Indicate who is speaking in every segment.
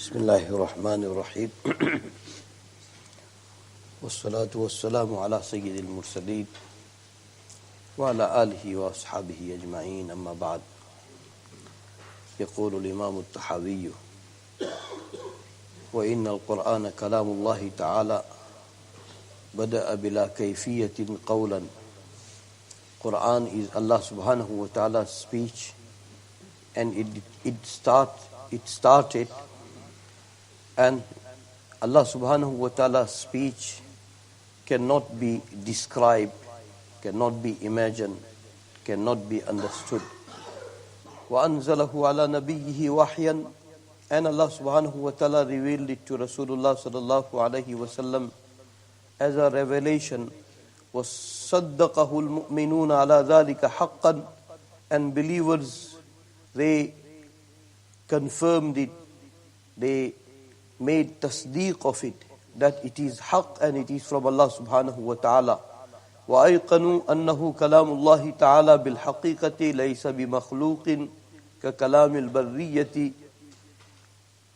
Speaker 1: بسم الله الرحمن الرحيم والصلاة والسلام على سيد المرسلين وعلى آله وأصحابه أجمعين أما بعد. يقول الإمام التحاوي: وإن القرآن كلام الله تعالى بدأ بلا كيفية قولا. Quran is Allah subhanahu wa ta'ala's speech, and it started, and Allah subhanahu wa ta'ala's speech cannot be described, cannot be imagined, cannot be understood. وَأَنزَلَهُ عَلَى نَبِيِّهِ وَحْيًا, and Allah subhanahu wa ta'ala revealed it to Rasulullah sallallahu alayhi wa sallam as a revelation. وَصَدَّقَهُ الْمُؤْمِنُونَ عَلَى ذَلِكَ حَقًّا, and believers, they confirmed it, they made tasdeeq of it, that it is haqq and it is from Allah subhanahu wa ta'ala. وَأَيْقَنُوا أَنَّهُ كَلَامُ اللَّهِ تَعَالَى بِالْحَقِيقَةِ لَيْسَ بِمَخْلُوقٍ كَكَلَامِ الْبَرِّيَّةِ,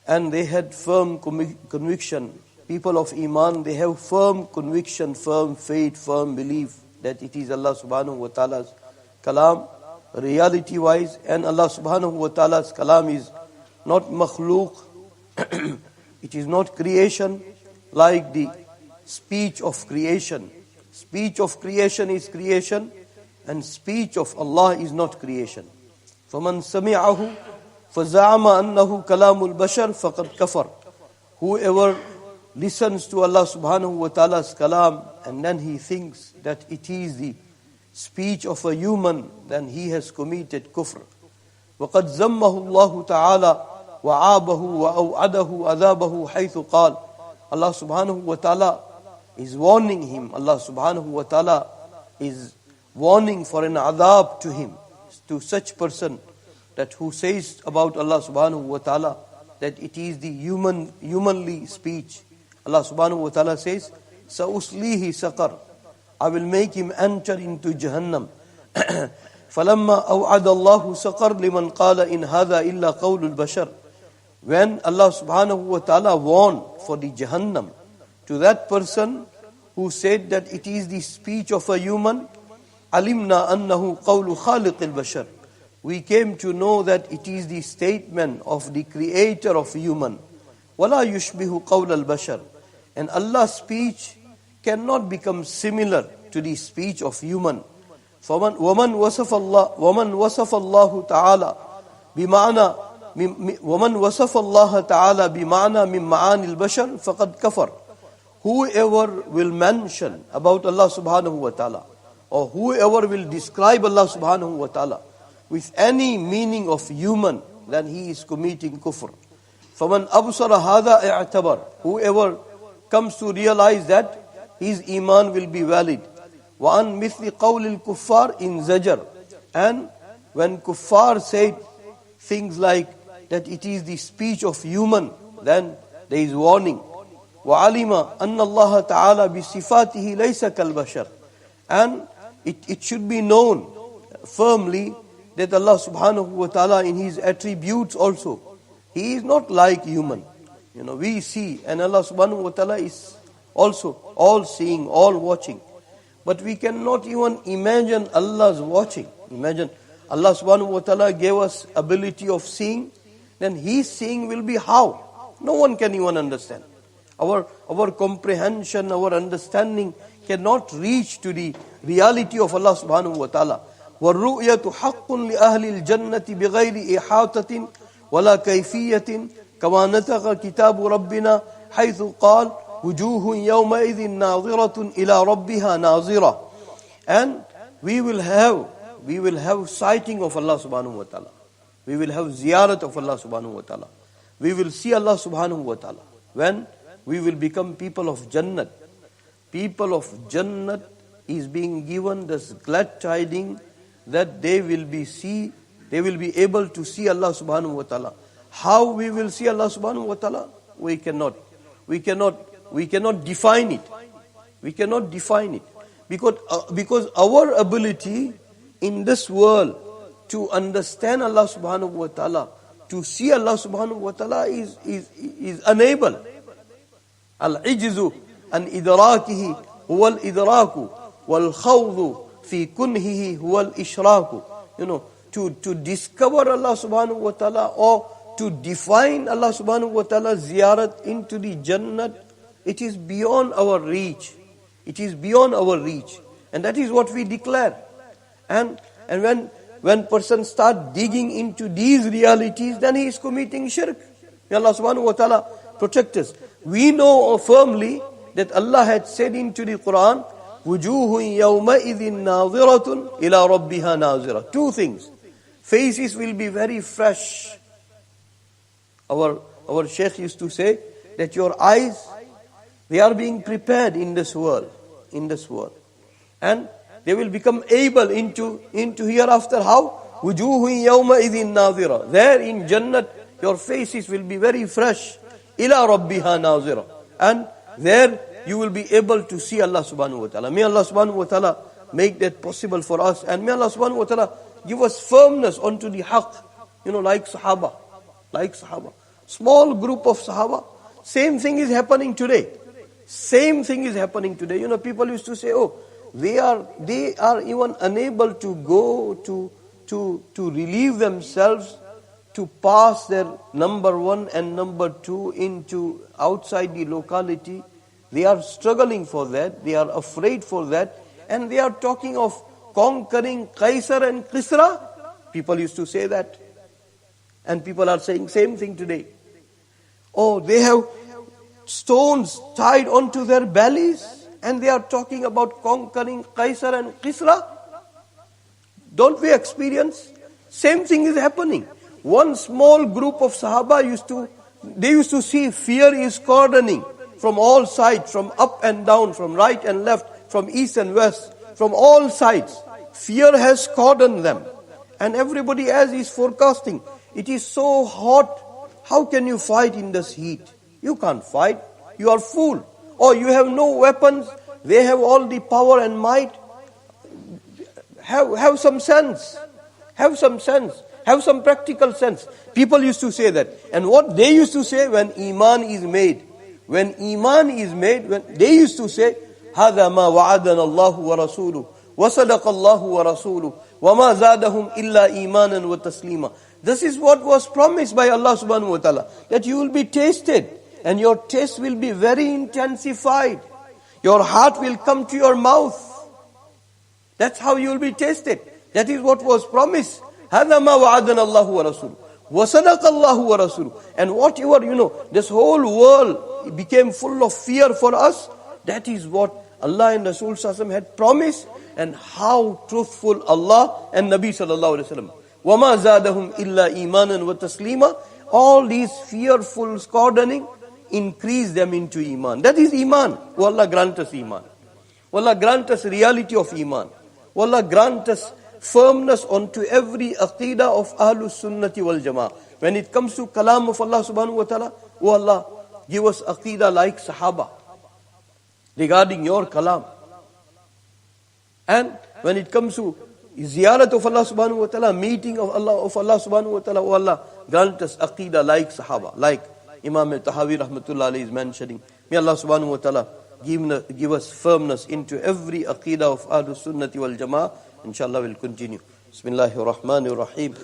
Speaker 1: and they had firm conviction. People of Iman, they have firm conviction, firm faith, firm belief that it is Allah subhanahu wa ta'ala's kalam, reality wise, and Allah subhanahu wa ta'ala's kalam is not makhluk. It is not creation like the speech of creation. Speech of creation is creation, and speech of Allah is not creation. فَمَنْ سَمِعَهُ فَزَعَمَ أَنَّهُ كَلَامُ الْبَشَرِ فَقَدْ كَفَرَ. Whoever listens to Allah subhanahu wa ta'ala's kalam and then he thinks that it is the speech of a human, then he has committed kufr. وَقَدْ زَمَّهُ اللَّهُ تَعَالَى وَعَابَهُ وَأَوْعَدَهُ عَذَابَهُ حَيْثُ قَالَ. Allah subhanahu wa ta'ala is warning him. Allah subhanahu wa ta'ala is warning for an adhab to him, to such person that who says about Allah subhanahu wa ta'ala that it is the humanly speech. Allah subhanahu wa ta'ala says, سَأُسْلِيهِ سَقَرْ, I will make him enter into Jahannam. فَلَمَّا أَوْعَدَ اللَّهُ سَقَرْ لِمَنْ قَالَ إِنْ هَذَا إِلَّا قَوْلُ الْبَشَرِ. When Allah subhanahu wa ta'ala warned for the Jahannam to that person who said that it is the speech of a human, عَلِمْنَا أَنَّهُ قَوْلُ خَالِقِ الْبَشَرِ, we came to know that it is the statement of the creator of human. وَلَا يُشْبِهُ قَوْلَ الْبَشَرِ, and Allah's speech cannot become similar to the speech of human. وَمَنْ وَصَفَ اللَّهُ تَعَالَى بِمَعْنَى مِنْ مَعَانِ الْبَشَرِ فَقَدْ كَفَرَ. Whoever will mention about Allah subhanahu wa ta'ala, or whoever will describe Allah subhanahu wa ta'ala with any meaning of human, then he is committing kufr. فَمَنْ أَبْصَرَ هَذَا اعْتَبَرَ. Whoever comes to realize that, his iman will be valid. وَأَنْ مِثْلِ قَوْلِ الْكُفَّارِ إِنْ زَجَرَ. And when kuffar said things like that it is the speech of human, then there is warning. وَعَلِمَ أَنَّ اللَّهَ تَعَالَى بِصِفَاتِهِ لَيْسَ كَالْبَشَرِ. And it should be known firmly that Allah subhanahu wa ta'ala in his attributes also, he is not like human. We see, and Allah subhanahu wa ta'ala is also all seeing, all watching. But we cannot even imagine Allah's watching. Imagine Allah subhanahu wa ta'ala gave us ability of seeing, then his seeing will be how? No one can even understand. Our comprehension, our understanding cannot reach to the reality of Allah subhanahu wa ta'ala. وَالرُّؤْيَةُ حَقٌّ لِأَهْلِ الْجَنَّةِ بِغَيْرِ إِحَاطَةٍ وَلَا كَيْفِيَّةٍ كَمَا نَطَقَ كِتَابُ رَبِّنَا حَيْثُ قَالَ وُجُوهٌ يَوْمَئِذٍ نَاظِرَةٌ إِلَى رَبِّهَا نَاظِرَةٌ. And we will have sighting of Allah subhanahu wa ta'ala. We will have ziyarat of Allah subhanahu wa ta'ala. We will see Allah subhanahu wa ta'ala when we will become people of Jannat. People of Jannat is being given this glad tidings that they will be able to see Allah subhanahu wa ta'ala. How we will see Allah subhanahu wa ta'ala? We cannot define it. We cannot define it. Because our ability in this world to understand Allah subhanahu wa ta'ala, to see Allah subhanahu wa ta'ala is unable. Al-ijzu an idrakihi huwa al-idraku wal khawdu fi kunhihi huwa al-ishraku. To discover Allah subhanahu wa ta'ala or to define Allah subhanahu wa ta'ala's ziyarat into the Jannat, it is beyond our reach. It is beyond our reach. And that is what we declare. And when person start digging into these realities, then he is committing shirk. May Allah subhanahu wa ta'ala protect us. We know firmly that Allah had said into the Quran, وُجُوهٌ يَوْمَئِذٍ نَاظِرَةٌ إِلَىٰ رَبِّهَا نَاظِرَةٌ. Two things. Faces will be very fresh. Our Shaykh used to say that your eyes, they are being prepared in this world. And they will become able into hereafter. How? وُجُوهٌ يَوْمَئِذٍ نَاظِرَةٌ. There in Jannat, your faces will be very fresh. إِلَىٰ رَبِّهَا نَاظِرَةٌ. And there you will be able to see Allah subhanahu wa ta'ala. May Allah subhanahu wa ta'ala make that possible for us. And may Allah subhanahu wa ta'ala give us firmness onto the haqq. Like Sahaba. Small group of Sahaba. Same thing is happening today. People used to say, they are even unable to go to relieve themselves to pass their number 1 and number 2 into outside the locality. They are struggling for that. They are afraid for that. And they are talking of conquering Qaisar and Kisra. People used to say that. And people are saying same thing today. They have stones tied onto their bellies. And they are talking about conquering Qaisar and Kisra. Don't we experience? Same thing is happening. One small group of Sahaba used to see fear is cordoning from all sides, from up and down, from right and left, from east and west, from all sides. Fear has cordoned them. And everybody else is forecasting. It is so hot. How can you fight in this heat? You can't fight. You are fool. Or you have no weapons. They have all the power and might. Have some sense. Have some practical sense. People used to say that. And what they used to say when Iman is made, they used to say, هَذَا مَا وَعَدَنَا اللَّهُ وَرَسُولُهُ وَصَدَقَ اللَّهُ وَرَسُولُهُ وَمَا زَادَهُمْ إِلَّا إِيمَانًا وَتَسْلِيمًا. This is what was promised by Allah subhanahu wa ta'ala. That you will be tasted. And your taste will be very intensified. Your heart will come to your mouth. That's how you will be tasted. That is what was promised. هَذَا مَا وَعَدَنَا اللَّهُ وَرَسُولُهُ وَصَدَقَ اللَّهُ وَرَسُولُهُ. And whatever, this whole world became full of fear for us. That is what Allah and Rasul sallallahu alaihi wasallam had promised. And how truthful Allah and Nabi sallallahu alaihi wasallam. وَمَا زَادَهُمْ إِلَّا إِيمَانًا وَتَسْلِيمًا. All these fearful cordoning increase them into Iman. That is Iman. Oh Allah grant us Iman. Oh Allah grant us reality of Iman. Oh Allah grant us firmness onto every Aqidah of Ahlus Sunnati wal Jama'ah. When it comes to Kalam of Allah subhanahu wa ta'ala, oh Allah, give us Aqidah like Sahaba regarding your Kalam. And when it comes to ziyarat of Allah subhanahu wa ta'ala, meeting of Allah subhanahu wa ta'ala, oh Allah, grant us Aqidah like Sahaba, like Imaam al-Tahawi rahmatullah alayhi is mentioning. May Allah subhanahu wa ta'ala give us firmness into every Aqidah of Ahlus Sunnati wal Jama'ah. Inshallah we'll continue. Bismillahir Rahmanir Rahim.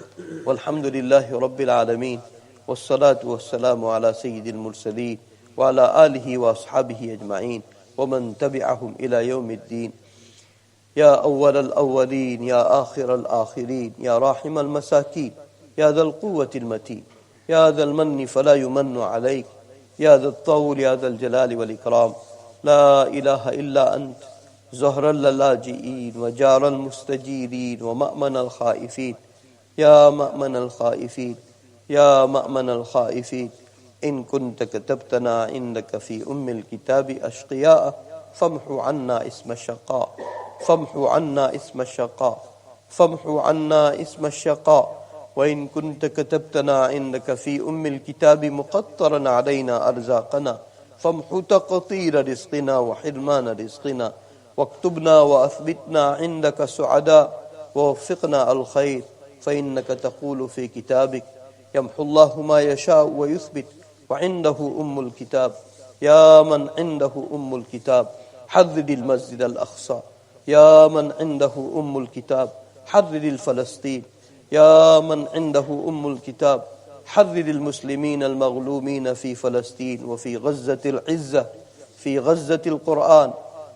Speaker 1: Walhamdulillahi Rabbil Alameen. Wassalatu wassalamu ala Sayyidil Mursaleen. Wa ala alihi wa ashabihi ajma'een. Wa man tabi'ahum ila yawmiddin. Ya awwal al-awwaleen. Ya akhir al-akhirin. Ya rahim al-masakin. Ya dhal quwwati al-mateen. يا ذا المن فلا يمن عليك يا ذا الطول يا ذا الجلال والإكرام لا إله إلا أنت زهر اللاجئين وجار المستجيرين ومأمن الخائفين يا مأمن الخائفين يا مأمن الخائفين إن كنت كتبتنا عندك في الكتاب أشقياء فامحو عنا اسم الشقاء فامحو عنا اسم الشقاء فامحو عنا اسم الشقاء وإن كنت كتبتنا عندك في الكتاب مقطرا علينا أرزاقنا فامحو تقطير رزقنا وحرمان رزقنا واكتبنا وأثبتنا عندك سعداء ووفقنا الخير فإنك تقول في كتابك يمحو الله ما يشاء ويثبت وعنده أم الكتاب. يا من عنده أم الكتاب حرر المسجد الأقصى. يا من عنده أم الكتاب حرر الفلسطين. يا من عنده أم الكتاب حرر المسلمين المغلومين في فلسطين وفي غزة العزة، في غزة القرآن،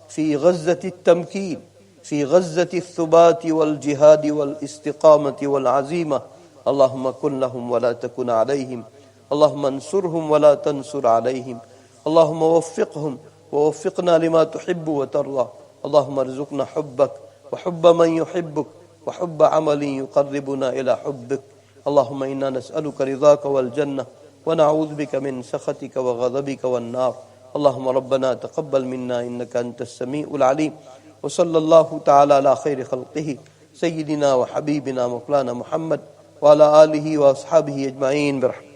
Speaker 1: في غزة التمكين، في غزة الثبات والجهاد والاستقامة والعزيمة. اللهم كن لهم ولا تكن عليهم، اللهم انصرهم ولا تنصر عليهم، اللهم وفقهم ووفقنا لما تحب وترضى. اللهم ارزقنا حبك وحب من يحبك وحب عمل يقربنا إلى حبك. اللهم إنا نسألك رضاك والجنة ونعوذ بك من سخطك وغضبك والنار. اللهم ربنا تقبل منا إنك أنت السميع العليم. وصلى الله تعالى على خير خلقه سيدنا وحبيبنا مولانا محمد وعلى آله وأصحابه أجمعين برحمته.